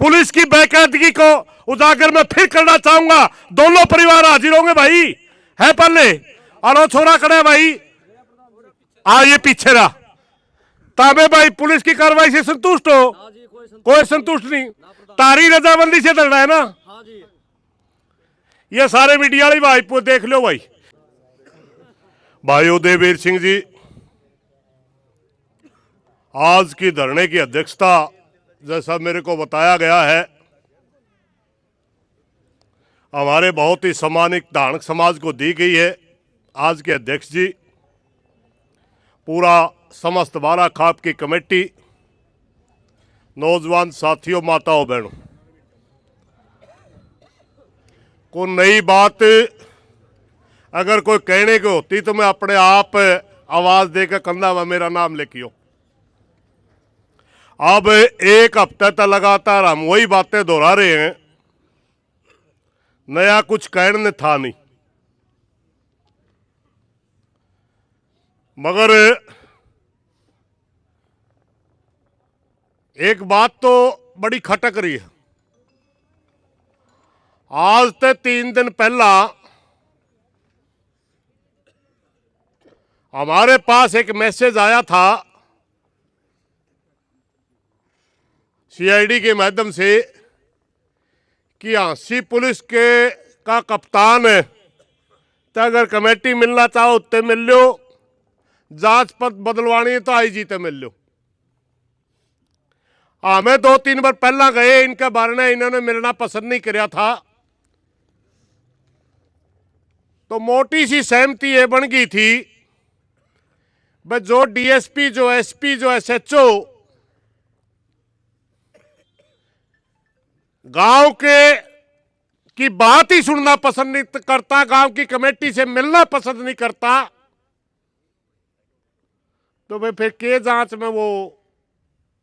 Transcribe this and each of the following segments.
Police की बेकायदगी को उजागर मैं फिर करना चाहूंगा। दोनों परिवार हाजिर होंगे भाई, है पल्ले और वो छोरा खड़ा भाई, ये पीछे रहा। ताबे भाई पुलिस की कार्रवाई से संतुष्ट हो? कोई संतुष्ट नहीं, तारी रजामंदी से लड़ रहा है ना। ये सारे मीडिया वाले भाई देख लो भाई। भाइयों, देववीर सिंह जी, आज की धरने की अध्यक्षता जैसा मेरे को बताया गया है, हमारे बहुत ही सम्मानित धारणक समाज को दी गई है। आज के अध्यक्ष जी, पूरा समस्त बारा खाप की कमेटी, नौजवान साथियों, माताओं बहनों को नई बात अगर कोई कहने की होती तो मैं अपने आप आवाज देकर कंधा में मेरा नाम लेकियो। अब एक हफ्ते तक लगातार हम वही बातें दोहरा रहे हैं, नया कुछ कहने था नहीं। मगर एक बात तो बड़ी खटक रही है। आज से 3 दिन पहला हमारे पास एक मैसेज आया था सीआईडी के माध्यम से कि हांसी पुलिस का कप्तान है, तो अगर कमेटी मिलना चाहो उत्ते मिल लो, जांच पद बदलवानी है तो आईजी ते मिल लो। हमें 2-3 बार पहला गए, इनके बारे में इन्होंने मिलना पसंद नहीं किया था, तो मोटी सी सहमति ये बन गई थी भाई जो डीएसपी, जो एसपी, जो एसएचओ गांव की बात ही सुनना पसंद नहीं करता, गांव की कमेटी से मिलना पसंद नहीं करता, तो भाई फिर के जांच में वो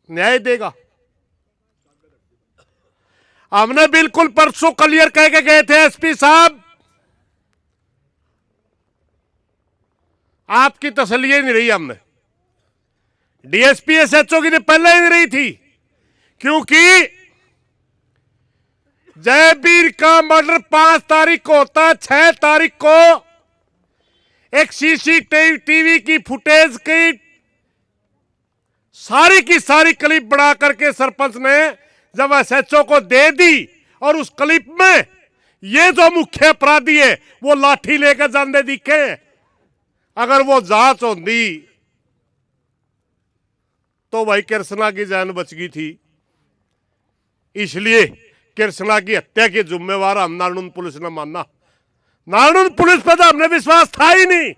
न्याय देगा। हमने बिल्कुल परसों क्लियर कह के गए थे, एसपी साहब आपकी तसल्ली नहीं रही हमने, डीएसपी एसएचओ की पहले ही नहीं रही थी, क्योंकि जयवीर का मर्डर 5 तारीख को होता है। 6 तारीख को एक सीसीटीवी की फुटेज की सारी क्लिप बना करके सरपंच ने जब एसएचओ को दे दी, और उस क्लिप में ये जो मुख्य अपराधी है वो लाठी लेकर जाने दिखे। अगर वो जांच होती तो भाई कृष्णा की जान बच गई थी। इसलिए कृष्णा की हत्या के जिम्मेवार हम नारनून पुलिस ने माना। नारनून पुलिस पर तो हमने विश्वास था ही नहीं,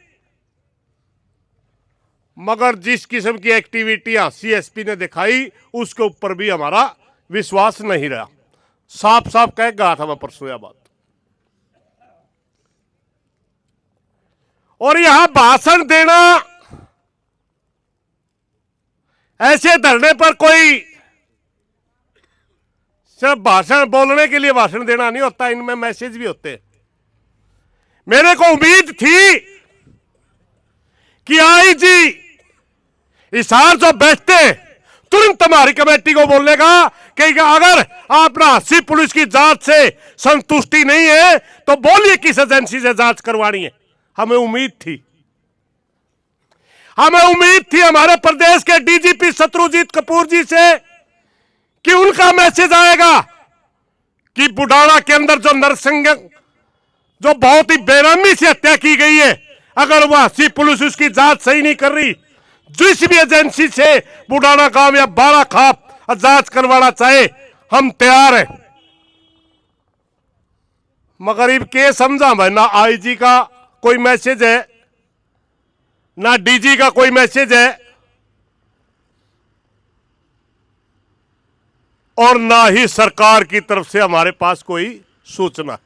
मगर जिस किस्म की एक्टिविटी सीएसपी ने दिखाई उसके ऊपर भी हमारा विश्वास नहीं रहा। साफ साफ कह गया था मैं परसों यह बात। और यहां भाषण देना, ऐसे धरने पर कोई सिर्फ भाषण बोलने के लिए भाषण देना नहीं होता, इनमें मैसेज भी होते हैं। मेरे को उम्मीद थी कि आईजी इशार जो बैठते तुरंत हमारी कमेटी को बोलेगा कि अगर आप हांसी पुलिस की जांच से संतुष्टि नहीं है तो बोलिए किस एजेंसी से जांच करवानी है। हमें उम्मीद थी हमारे प्रदेश के डीजीपी शत्रुजीत कपूर जी से कि उनका मैसेज आएगा कि बुढ़ाना के अंदर जो नरसिंह, जो बहुत ही बेरहमी से हत्या की गई है, अगर वह हांसी पुलिस उसकी जांच सही नहीं कर रही, जिस भी एजेंसी से बुढ़ाना गांव या बारा खाप जांच करवाना चाहे हम तैयार हैं। मगर अब के समझा भाई, ना आईजी का कोई मैसेज है, ना डीजी का कोई मैसेज है, और ना ही सरकार की तरफ से हमारे पास कोई सूचना।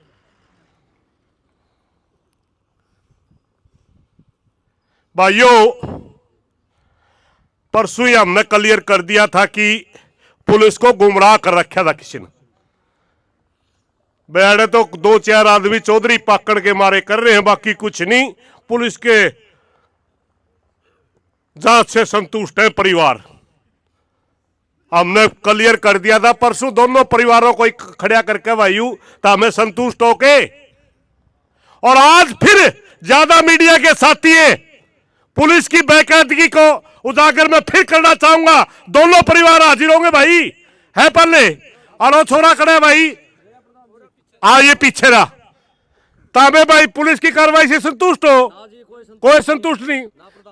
भाइयों, परसों ही हमने क्लियर कर दिया था कि पुलिस को गुमराह कर रखा था किसी ने। बेड़े तो 2-4 आदमी चौधरी पाकड़ के मारे कर रहे हैं, बाकी कुछ नहीं। पुलिस के जांच से संतुष्ट है परिवार। हमने क्लियर कर दिया था परसों, दोनों परिवारों को खड़ा करके वायु तो हमें संतुष्ट होके, और आज फिर ज्यादा मीडिया के साथी है, पुलिस की बेकायदगी को उजागर मैं फिर करना चाहूंगा। दोनों परिवार हाजिर होंगे भाई, है पहले और वो छोरा खड़ा है भाई, ये पीछे रहा। ताबे भाई पुलिस की कार्रवाई से संतुष्ट हो? कोई संतुष्ट नहीं,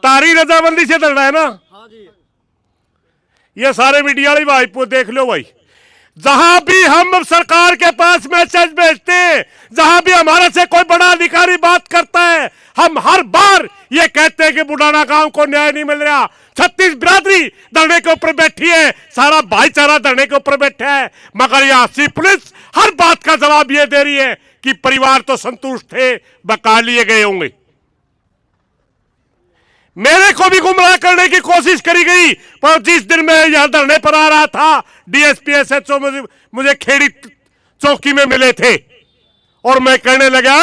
तारी रजामंदी से लड़ रहा है ना। ये सारे मीडिया वाले भाई देख लो भाई, जहां भी हम सरकार के पास मैसेज भेजते हैं, जहां भी हमारे से कोई बड़ा अधिकारी बात करता है, हम हर बार ये कहते हैं कि बुढ़ाना गांव को न्याय नहीं मिल रहा। 36 बिरादरी धरने के ऊपर बैठी है, सारा भाईचारा धरने के ऊपर बैठा है, मगर यहां सी पुलिस हर बात का जवाब ये दे रही है कि परिवार तो संतुष्ट थे, बका लिए गए होंगे। मेरे को भी गुमराह करने की कोशिश करी गई, पर जिस दिन मैं यहां धरने पर आ रहा था, डीएसपी एसएचओ मुझे खेड़ी चौकी में मिले थे और मैं कहने लगा,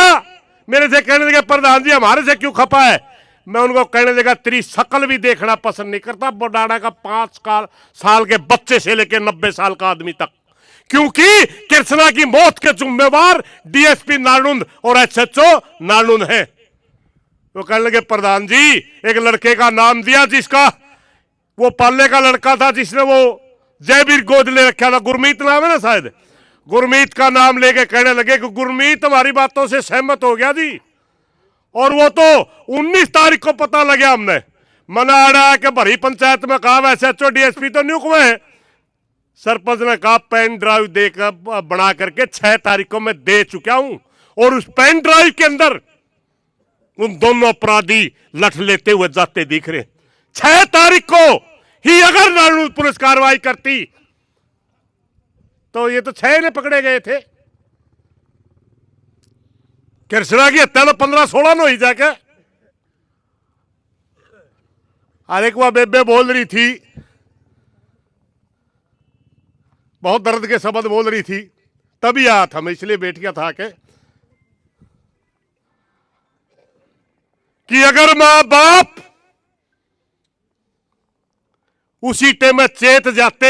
मेरे से कहने लगे प्रधान जी हमारे से क्यों खपा है। मैं उनको कहने लगा तेरी शकल भी देखना पसंद नहीं करता, बुढ़ाना का 5 साल के बच्चे से लेकर 90 साल का आदमी तक, क्योंकि कृष्णा की मौत के जिम्मेवार डीएसपी नालुंद और एसएचओ नालुंद है। वो कहने लगे प्रधान जी एक लड़के का नाम दिया जिसका वो पालने का लड़का था, जिसने वो जयवीर गोद ले रखा था, गुरमीत नाम है ना शायद, गुरमीत का नाम लेके कहने लगे कि गुरमीत हमारी बातों से सहमत हो गया जी, और वो तो 19 तारीख को पता लगा हमने मना आड़ा कि भरी पंचायत में कहा एसएचओ डीएसपी तो नियुक्त हुए हैं। सरपंच ने कहा पेन ड्राइव देकर बना करके 6 तारीख को मैं दे चुका हूं, और उस पेन ड्राइव के अंदर उन दोनों अपराधी लठ लेते हुए जाते दिख रहे। 6 तारीख को ही अगर नालुंद पुलिस कार्रवाई करती तो ये तो 6 ने पकड़े गए थे। कृष्णा की हत्या तो 15-16 नो ही जाके। अरे एक बेबे बोल रही थी, बहुत दर्द के शब्द बोल रही थी, तभी आया था मैं, इसलिए बैठ गया था कि अगर मां बाप उसी टाइम में चेत जाते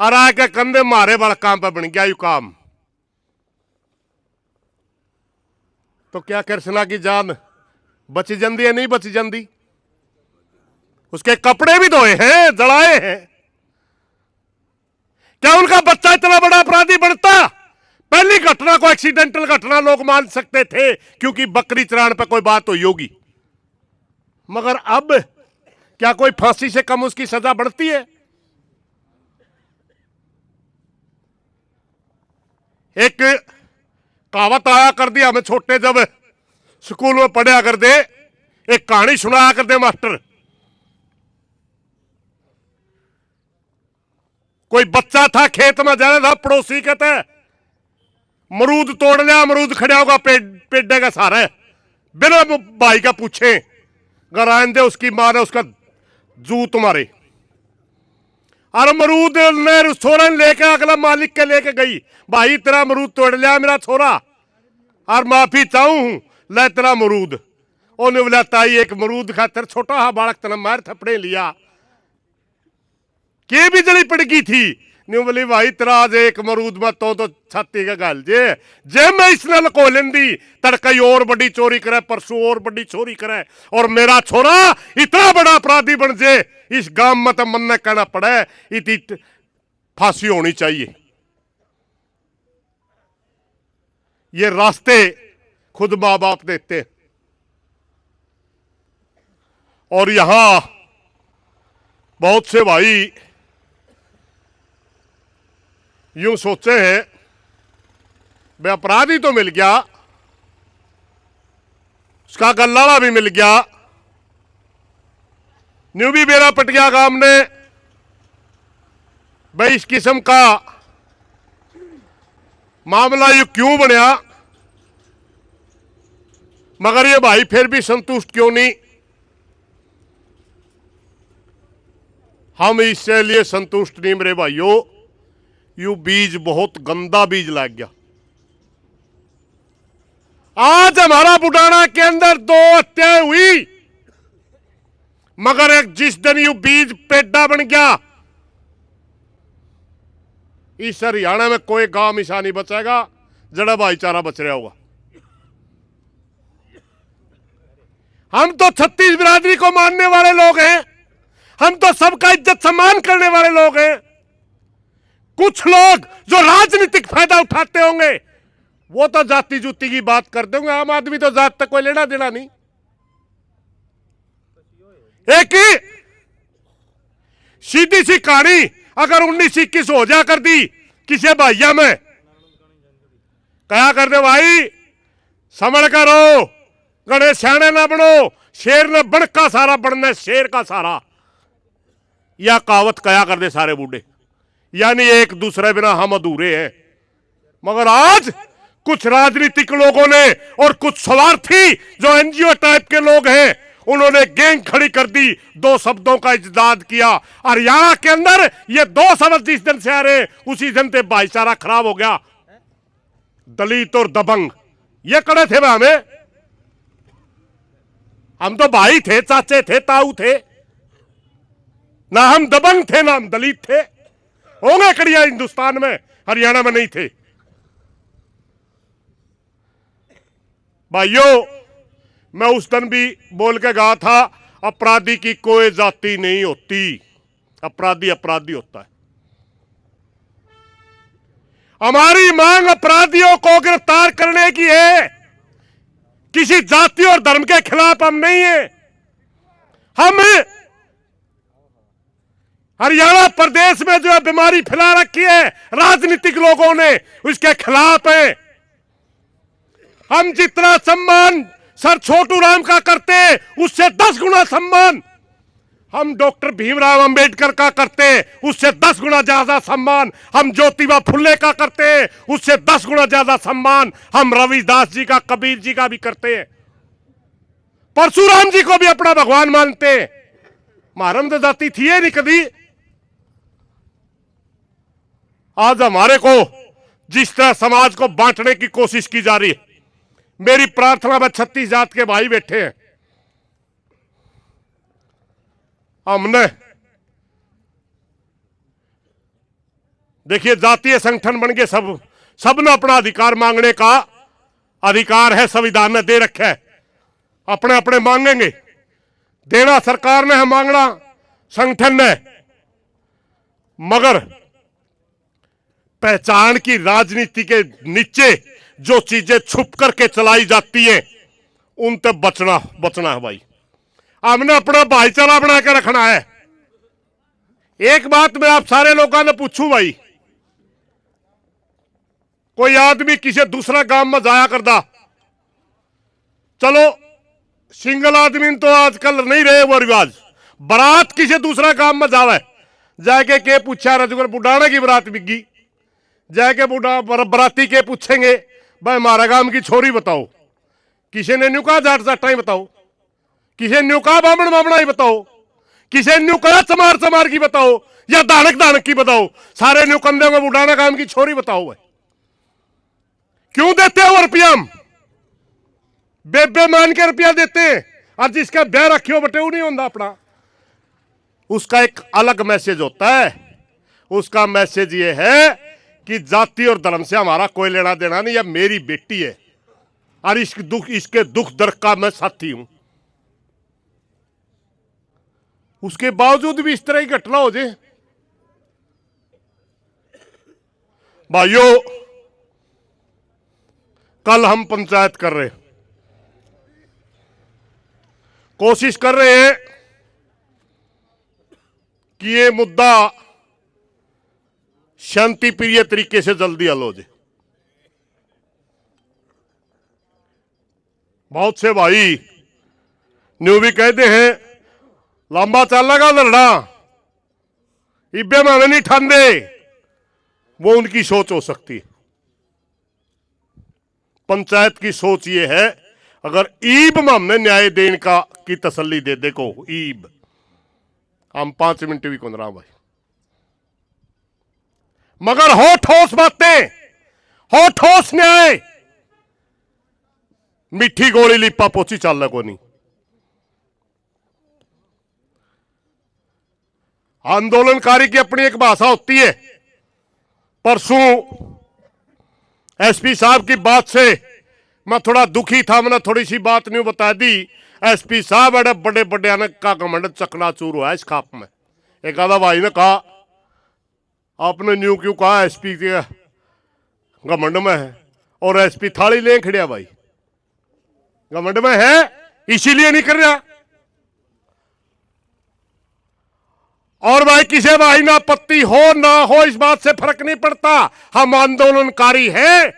और आके कंधे मारे वाला काम पर बन गया यू काम, तो क्या कृष्णा की जान बच जाती है? नहीं बच जाती। उसके कपड़े भी धोए हैं, जलाए हैं। क्या उनका बच्चा इतना बड़ा अपराधी बनता? पहली घटना को एक्सीडेंटल घटना लोग मान सकते थे क्योंकि बकरी चराने पर कोई बात हुई होगी, मगर अब क्या कोई फांसी से कम उसकी सजा बढ़ती है? एक कहावत आया कर दी हमें छोटे जब स्कूल में पढ़ा कर दे, एक कहानी सुनाया कर दे मास्टर। कोई बच्चा था खेत में जा रहा था, पड़ोसी कहते मरूद तोड़ लिया, अमरूद खड़ा होगा पेड़ का सहारा है, बिना भाई का पूछे घर आंदे उसकी मां ने उसका जूत मारे, और अमरूद ने छोरा लेके अगला मालिक के लेके गई, भाई तेरा अमरूद तोड़ लिया मेरा छोरा और माफी चाहूं, ले तेरा अमरूद। उन्हें बोला ताई एक अमरूद खातर छोटा हा बालक तना मार थपड़े लिया, के भी जली पड़ गई थी। नहीं बोली भाई तेरा आज एक मरूद में तो छाती का गाल जे मैं इसने लको लेंदी तड़कई और बड़ी चोरी करे, परसों और बड़ी चोरी करे, और मेरा छोरा इतना बड़ा अपराधी बन जे इस गांव में तो मन कहना पड़े इतनी फांसी होनी चाहिए। ये रास्ते खुद मां बाप देते, और यहां बहुत से भाई यूं सोचे हैं बे अपराधी तो मिल गया, उसका गल्लाड़ा भी मिल गया, न्यू भी बेरा पट गया गांव ने, भाई इस किस्म का मामला यू क्यों बनया। मगर ये भाई फिर भी संतुष्ट क्यों नहीं? हम इससे लिए संतुष्ट नहीं मेरे भाइयों, यू बीज बहुत गंदा बीज लग गया। आज हमारा बुढ़ाना के अंदर 2 हत्याएं हुई, मगर एक जिस दिन यू बीज पेड़ा बन गया इस हरियाणा में कोई गांव मिशा नहीं बचेगा जड़ा भाईचारा बच रहा होगा। हम तो 36 बिरादरी को मानने वाले लोग हैं, हम तो सबका इज्जत सम्मान करने वाले लोग हैं। कुछ लोग जो राजनीतिक फायदा उठाते होंगे वो तो जाति जुती की बात करते होंगे। आम आदमी तो जात तक कोई लेना देना नहीं। एक ही सीधी सी कहानी अगर 1921 हो जा कर दी किसी भाइया में, कहा कर दे भाई समझ कर रहो, गणेश सियाने ना बनो, शेर ने बण का सारा बनना शेर का सारा, यह कहावत कहा कर दे सारे बूढ़े। यानी एक दूसरे बिना हम अधूरे हैं। मगर आज कुछ राजनीतिक लोगों ने और कुछ स्वार्थी जो एनजीओ टाइप के लोग हैं उन्होंने गैंग खड़ी कर दी, दो शब्दों का इजदाद किया। हरियाणा के अंदर ये दो शब्द जिस दिन से आ रहे उसी दिन से भाईचारा खराब हो गया। दलित और दबंग ये कड़े थे हमें, हम तो भाई थे, चाचे थे, ताऊ थे, ना हम दबंग थे ना हम दलित थे। होंगे कड़िया हिंदुस्तान में, हरियाणा में नहीं थे। भाइयों मैं उस दिन भी बोल के गया था अपराधी की कोई जाति नहीं होती, अपराधी अपराधी होता है। हमारी मांग अपराधियों को गिरफ्तार करने की है, किसी जाति और धर्म के खिलाफ हम नहीं है। हम हरियाणा प्रदेश में जो बीमारी फैला रखी है राजनीतिक लोगों ने उसके खिलाफ है। हम जितना सम्मान सर छोटू राम का करते उससे 10 गुना सम्मान हम डॉक्टर भीमराव अंबेडकर का करते, उससे 10 गुना ज्यादा सम्मान हम ज्योतिबा फुले का करते, उससे 10 गुना ज्यादा सम्मान हम रविदास जी का, कबीर जी का भी करते हैं। परशुराम जी को भी अपना भगवान मानते। मारम तो जाति थी नहीं कभी। आज हमारे को जिस तरह समाज को बांटने की कोशिश की जा रही है, मेरी प्रार्थना में 36 जात के भाई बैठे हैं। हमने देखिए जातीय संगठन बन के सबने अपना अधिकार मांगने का अधिकार है, संविधान ने दे रखा है। अपने अपने मांगेंगे, देना सरकार ने है, मांगना संगठन ने। मगर पहचान की राजनीति के नीचे जो चीजें छुप करके चलाई जाती हैं उन तक बचना है भाई। हमने अपना भाईचारा बना के रखना है। एक बात मैं आप सारे लोगों ने पूछूं भाई, कोई आदमी किसी दूसरा गांव में जाया करता, चलो सिंगल आदमी तो आजकल नहीं रहे वो रिवाज, बारात किसी दूसरा गांव में जावे, जाके के पूछा रजगर बुढ़ाना की बारात बिगी, जाके बुढ़ा बराती के पूछेंगे भाई हमारा गांव की छोरी बताओ, किसी ने न्यू कहा जाट जाटा ही बताओ, किसी ने न्यू कहा बामण बामणा ही बताओ, किसी ने न्यू कहा चमार चमार की बताओ या दानक दानक की बताओ, सारे न्यू कंधे में बुढ़ाना गांव की छोरी बताओ। भाई क्यों देते हो रुपया? हम बेबे मान के रुपया देते हैं और जिसका ब्याह रखियो बटे नहीं होता अपना, उसका एक अलग मैसेज होता है। उसका मैसेज ये है कि जाति और धर्म से हमारा कोई लेना देना नहीं, यह मेरी बेटी है और इसके दुख दर्द का मैं साथी हूं। उसके बावजूद भी इस तरह की घटना हो जाए। भाइयों कल हम पंचायत कर रहे, कोशिश कर रहे हैं कि ये मुद्दा शांति प्रिय तरीके से जल्दी हल हो जाए। बहुत से भाई न्यू भी कहते हैं लंबा चलेगा लड़ना, इब्बे में नहीं ठांदे, वो उनकी सोच हो सकती है। पंचायत की सोच ये है अगर ईब में हमने न्याय देने का की तसल्ली दे, देखो ईब हम 5 मिनट भी कौन रहा भाई, मगर हो ठोस बातें, हो ठोस न्याय, मिठी गोली लिपा पोची चल को नहीं। आंदोलनकारी की अपनी एक भाषा होती है, परसों एसपी साहब की बात से मैं थोड़ा दुखी था। मैंने थोड़ी सी बात नहीं बता दी। एसपी साहब बड़े बड़े बड़े ने का घमंड चकनाचूर हुआ इस खाप में। एक आधा भाई ने कहा आपने न्यू क्यों कहा एसपी के घमंड में है, और एसपी थाली ले खड़िया भाई घमंड में है इसीलिए नहीं कर रहा। और भाई किसी भाई ना आपत्ति हो ना हो इस बात से फर्क नहीं पड़ता। हम आंदोलनकारी हैं।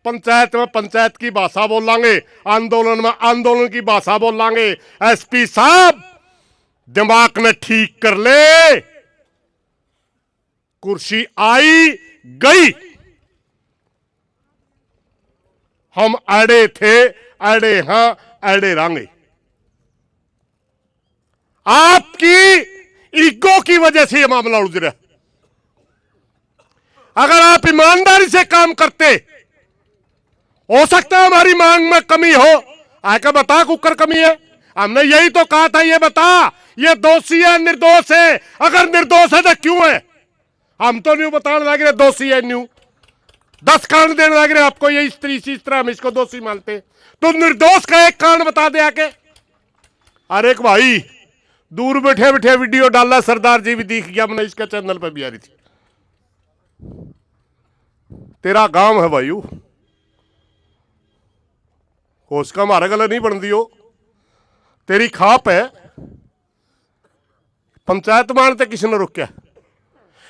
पंचायत में पंचायत की भाषा बोलेंगे, आंदोलन में आंदोलन की भाषा बोलेंगे। एसपी साहब दिमाग ने ठीक कर ले। कुर्सी आई गई। हम अड़े थे, अड़े हां, अड़े रहेंगे। आपकी ईगो की वजह से यह मामला उलझ रहा। अगर आप ईमानदारी से काम करते, हो सकता है हमारी मांग में कमी हो। आके बता कुकर कमी है। हमने यही तो कहा था, ये बता ये दोषी है निर्दोष है। अगर निर्दोष है तो क्यों है? हम तो न्यू बताने लग रहे दोषी है, न्यू 10 कारण देने लग रहे आपको। ये इस तरह हम इसको दोषी मानते। तो निर्दोष का एक कारण बता दे आके। अरे एक भाई दूर बैठे बैठे वीडियो डाला, सरदार जी भी दिख गया, मैंने इसके चैनल पर भी आ रही थी। तेरा गांव है भाई, उसका हमारा गला नहीं बन दियो। तेरी खाप है, पंचायत मानते किसने रोक्या?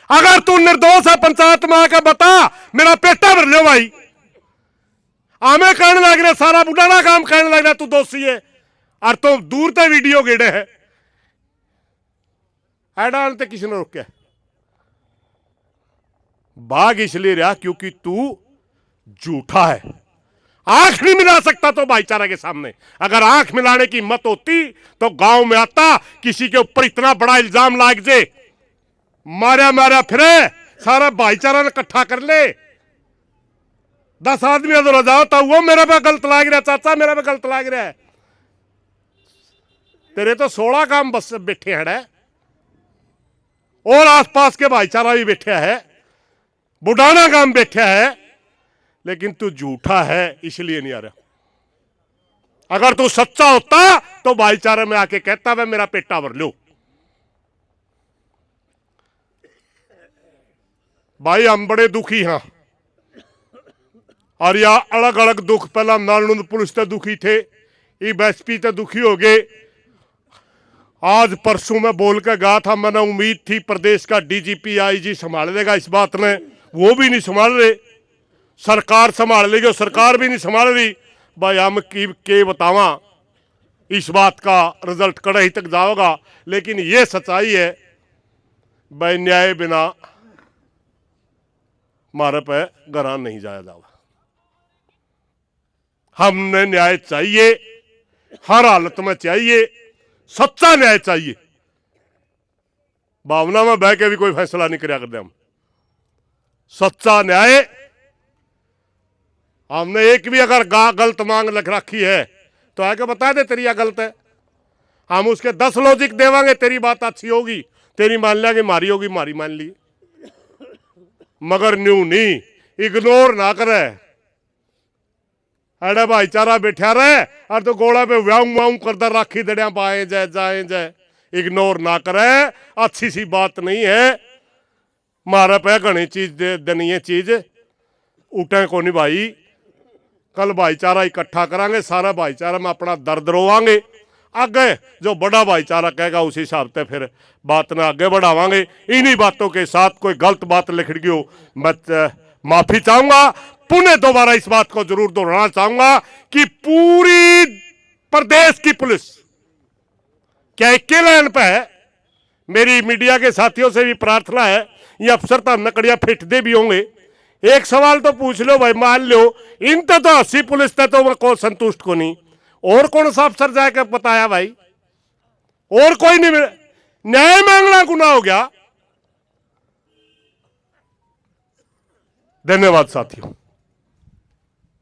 अगर तू निर्दोष है पंचायत में आकर बता, मेरा पेटा भर लो भाई। आमे कहने लग रहे सारा बुढ़ाना काम कहने लग रहा तू दोषी है, और तो दूर तक वीडियो गेड़े है। ऐडान ते किसने रोक्या? भाग इसलिए रहा क्योंकि तू झूठा है। आंख नहीं मिला सकता तो भाईचारा के सामने। अगर आंख मिलाने की हिम्मत होती तो गांव में आता, किसी के ऊपर इतना बड़ा इल्जाम लाग जे, मारा मारा फिरे, सारा भाईचारा ने इकट्ठा कर ले। 10 आदमी अधर जाता वो मेरे पे गलत लाग रहा, चाचा मेरे पे गलत लाग रहा है। तेरे तो 16 काम बस बैठे हैं, और आसपास के भाईचारा भी बैठा है, बुढ़ाना काम बैठा है, लेकिन तू झूठा है इसलिए नहीं आ रहा। अगर तू सच्चा होता तो भाईचारे में आके कहता वह मेरा पेटा भर लो। भाई हम बड़े दुखी हैं, और या अलग अलग दुख। पहला नालनुंद पुलिस तो दुखी थे, एसपी तो दुखी हो गए। आज परसों में बोल के गया था, मैंने उम्मीद थी प्रदेश का डीजीपी आईजी संभाल लेगा इस बात ने, वो भी नहीं संभाल रहे। सरकार संभाल लेगी, सरकार भी नहीं संभाल रही। भाई हम के बतावा, इस बात का रिजल्ट कड़ाई तक जाओगा। लेकिन ये सच्चाई है भाई, न्याय बिना हमारे पे घरा नहीं जाया जावा। हमने न्याय चाहिए, हर हालत में चाहिए, सच्चा न्याय चाहिए। भावना में बह के भी कोई फैसला नहीं कराया करते हम। सच्चा न्याय। हमने एक भी अगर गलत मांग लिख रखी है तो आके बता दे तेरी यह गलत है, हम उसके 10 लॉजिक देवांगे। तेरी बात अच्छी होगी, तेरी मान लेंगे, मारी होगी मारी मान ली, मगर न्यू नहीं, इग्नोर ना करे। अरे भाईचारा बैठा रहे और तो गोड़ा पे व्याऊं व्याऊं करता राखी दड़िया पाए जाए जाए जाए, इग्नोर ना करे। अच्छी सी बात नहीं है। मारा पे घनी चीज देनी है, चीज उठे को नहीं भाई। कल भाईचारा इकट्ठा करांगे, सारा भाईचारा में अपना दर्द रोवांगे। आगे जो बड़ा भाईचारा कहेगा उसी हिसाब से फिर बात ने आगे बढ़ावांगे। इन्हीं बातों के साथ कोई गलत बात लिख गई हो मैं माफी चाहूंगा। पुनः दोबारा इस बात को जरूर दोहराना चाहूंगा कि पूरी प्रदेश की पुलिस क्या एक लाइन पे है। मेरी मीडिया के साथियों से भी प्रार्थना है, ये अफसर तो नकड़िया फेंटते भी होंगे। एक सवाल तो पूछ लो भाई, मान लो इन तो 80 पुलिस तो मैं को संतुष्ट को नहीं, और कौन सा अफसर जाकर बताया भाई? और कोई नहीं मिला। न्याय मांगना गुनाह हो गया। धन्यवाद साथियों।